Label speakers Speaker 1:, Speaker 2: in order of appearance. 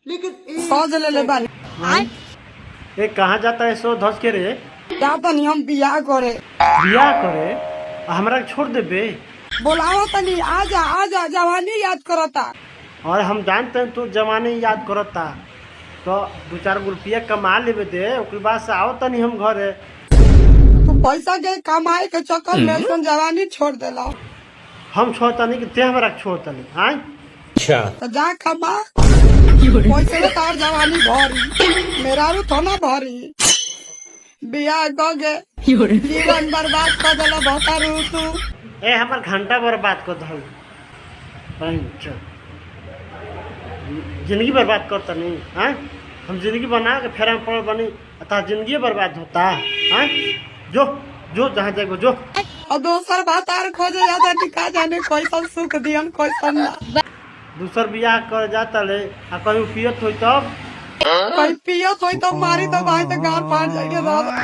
Speaker 1: सौज ले बानी
Speaker 2: ये कहाँ जाता है सो धस के रे?
Speaker 1: क्या तनी हम बियाह करे
Speaker 2: बियाह करे हमरा के छोड़ देबे?
Speaker 1: बोलावा तनी आजा जवानी याद करता।
Speaker 2: और हम जानते हैं तू जमाने याद करता तो 2-4 रुपया कमा लेबे दे ओकर बाद से आओ तनी हम घरे।
Speaker 1: तू पैसा के कमाए के चक्कर में ऐसा जवानी छोड़ देला।
Speaker 2: हम छोड़ता नहीं कि ते हमरा के छोड़ता नहीं। हाँ
Speaker 1: तो जा कमा पैसे में तार जवानी भरी मेरा रू थोना भरी बियाह गगे जीवन बर्बाद कर देला बहुत रू तू।
Speaker 2: ए हमर घंटा बर्बाद कर दहल जिंदगी बर्बाद करता नहीं। हाँ हम जिंदगी बना के फेर हम पड़ बनी अतः जिंदगी बर्बाद होता। हाँ जो जो जहाँ जाएगो जो।
Speaker 1: और दोसर बात आर खोजे जाता टिका जाने कैसन सुख दियन कैसन ना।
Speaker 2: दूसर बियाह कर जाता ले आ कहीं पियत होई तब
Speaker 1: कोई पियत होई तो मारी तो भाई तो गाल फाड़ जाएंगे दादा।